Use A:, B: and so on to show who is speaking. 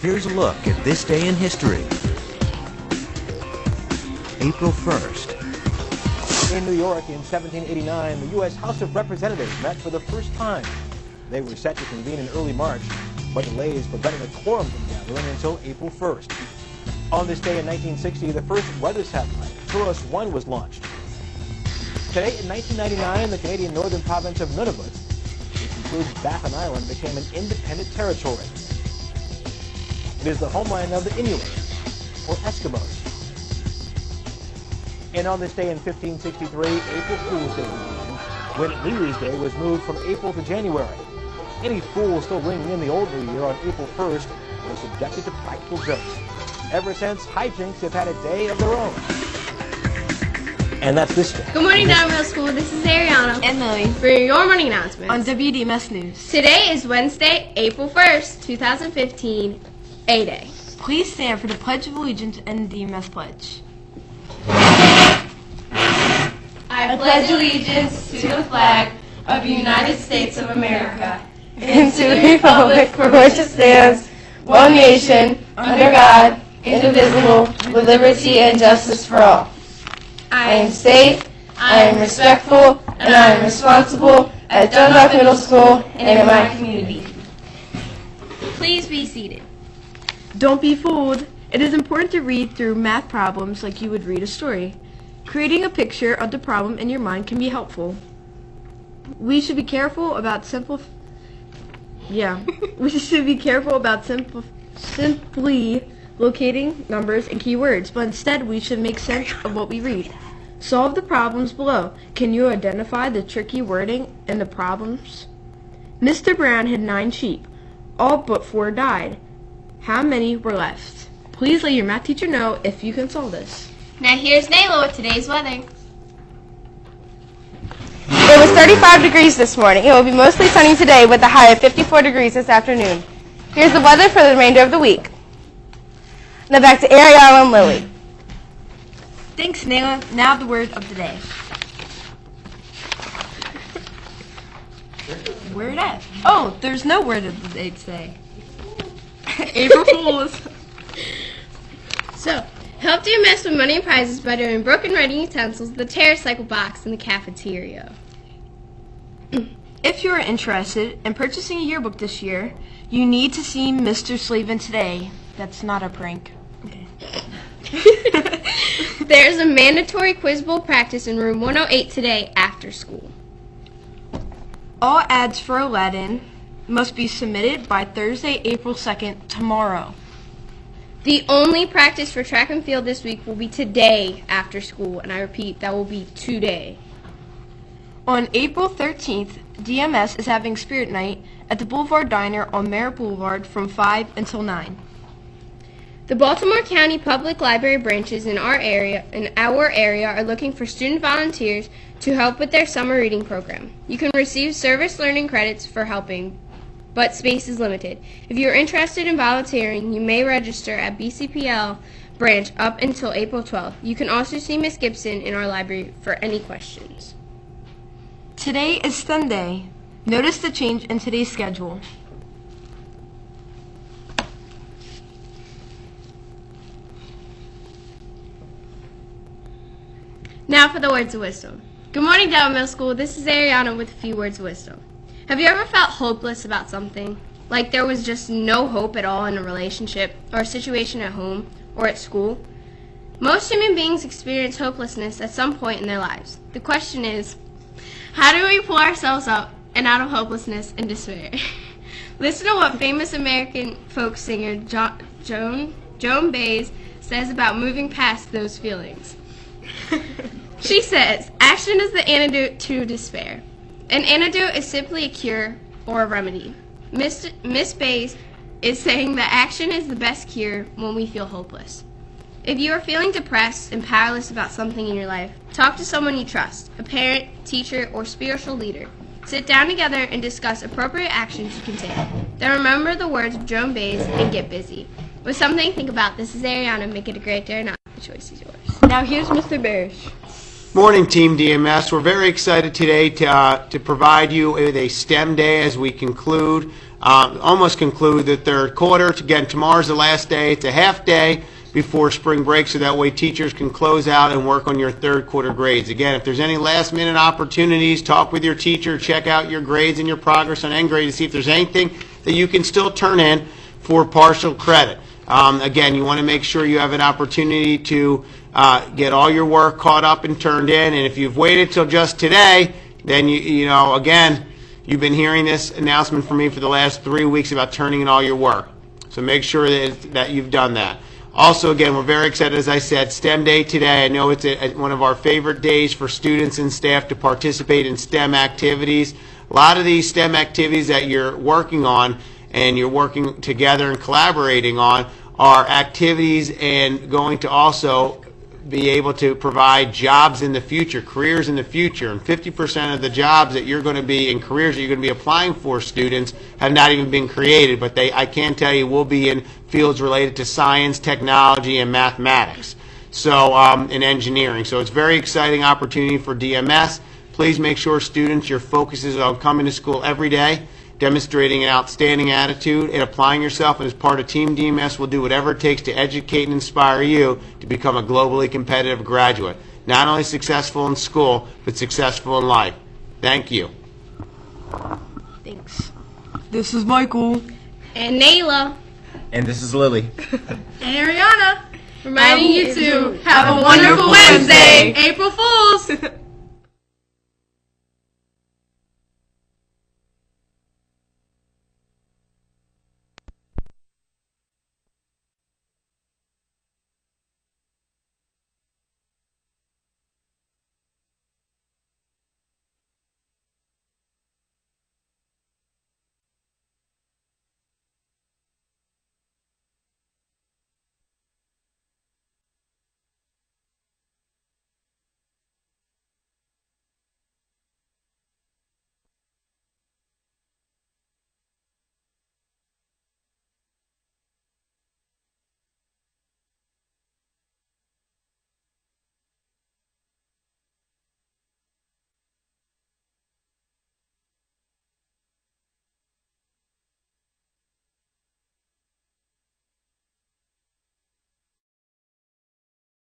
A: Here's a look at this day in history. April 1st.
B: In New York in 1789, the U.S. House of Representatives met for the first time. They were set to convene in early March, but delays prevented a quorum from gathering until April 1st. On this day in 1960, the first weather satellite, TOROS-1, was launched. Today in 1999, the Canadian northern province of Nunavut, which includes Baffin Island, became an independent territory. It is the homeland of the Inuit, or Eskimos. And on this day in 1563, April Fool's Day began, when New Year's Day was moved from April to January. Any fool still ringing in the old New Year on April 1st was subjected to practical jokes. Ever since, hijinks have had a day of their own. And that's this day.
C: Good morning, Dundalk Middle School. This is Ariana
D: and Lily
C: for your morning announcements
D: on WDMS News.
C: Today is Wednesday, April 1st, 2015, A-Day.
D: Please stand for the Pledge of Allegiance and the DMS Pledge.
C: I pledge allegiance to the flag of the United States of America and to the republic for which it stands, one nation, under God, indivisible, with liberty and justice for all. I am safe, I am respectful, and I am responsible at Dundalk Middle School and in my community. Please be seated.
D: Don't be fooled. It is important to read through math problems like you would read a story. Creating a picture of the problem in your mind can be helpful. We should be careful about simply locating numbers and keywords, but instead we should make sense of what we read. Solve the problems below. Can you identify the tricky wording in the problems? Mr. Brown had 9 sheep. All but 4 died. How many were left? Please let your math teacher know if you can solve this.
C: Now here's Nayla with today's weather.
E: It was 35 degrees this morning. It will be mostly sunny today with a high of 54 degrees this afternoon. Here's the weather for the remainder of the week. Now back to Ariana and Lily.
D: Thanks, Nayla. Now the word of the day. Word at? Oh, there's no word of the day today. April Fools.
C: So, help you mess with money and prizes by doing broken writing utensils, the TerraCycle box, and the cafeteria.
D: If you are interested in purchasing a yearbook this year, you need to see Mr. Slavin today. That's not a prank. Okay.
C: There's a mandatory quiz bowl practice in room 108 today after school.
D: All ads for Aladdin must be submitted by Thursday, April 2nd, tomorrow.
C: The only practice for track and field this week will be today after school, and I repeat, that will be today.
D: On April 13th, DMS is having Spirit Night at the Boulevard Diner on Merritt Boulevard from 5 until 9.
C: The Baltimore County Public Library branches in our area are looking for student volunteers to help with their summer reading program. You can receive service learning credits for helping, but space is limited. If you are interested in volunteering, you may register at BCPL branch up until April 12th. You can also see Miss Gibson in our library for any questions.
D: Today is Sunday. Notice the change in today's schedule.
C: Now for the words of wisdom. Good morning, Dundalk Middle School. This is Ariana with a few words of wisdom. Have you ever felt hopeless about something? Like there was just no hope at all in a relationship or a situation at home or at school? Most human beings experience hopelessness at some point in their lives. The question is, how do we pull ourselves up and out of hopelessness and despair? Listen to what famous American folk singer Joan Baez says about moving past those feelings. She says, action is the antidote to despair. An antidote is simply a cure or a remedy. Miss Baez is saying that action is the best cure when we feel hopeless. If you are feeling depressed and powerless about something in your life, talk to someone you trust, a parent, teacher, or spiritual leader. Sit down together and discuss appropriate actions you can take. Then remember the words of Joan Baez and get busy. With something to think about, this is Ariana. Make it a great day or not. The choice is yours.
D: Now here's Mr. Barish.
F: Morning, Team DMS. We're very excited today to provide you with a STEM day as we conclude almost conclude the third quarter. Again, tomorrow's the last day. It's a half day before spring break, so that way teachers can close out and work on your third quarter grades. Again, if there's any last minute opportunities, talk with your teacher, check out your grades and your progress on end grade to see if there's anything that you can still turn in for partial credit. Again, you want to make sure you have an opportunity to get all your work caught up and turned in, and if you've waited till just today, then again, you've been hearing this announcement from me for the last 3 weeks about turning in all your work. So make sure that you've done that. Also, again, we're very excited, as I said, STEM Day today. I know it's one of our favorite days for students and staff to participate in STEM activities. A lot of these STEM activities that you're working on and you're working together and collaborating on are activities and going to also be able to provide jobs in the future, careers in the future. And 50% of the jobs that you're going to be in, careers that you're going to be applying for, students, have not even been created, but I can tell you will be in fields related to science, technology, and mathematics, so in engineering. So it's a very exciting opportunity for DMS. Please make sure, students, your focus is on coming to school every day, demonstrating an outstanding attitude and applying yourself, and as part of Team DMS, we'll do whatever it takes to educate and inspire you to become a globally competitive graduate. Not only successful in school, but successful in life. Thank you.
D: Thanks. This is Michael.
C: And Nayla.
A: And this is Lily.
C: And Ariana. Reminding you to have a wonderful Wednesday. April Fools.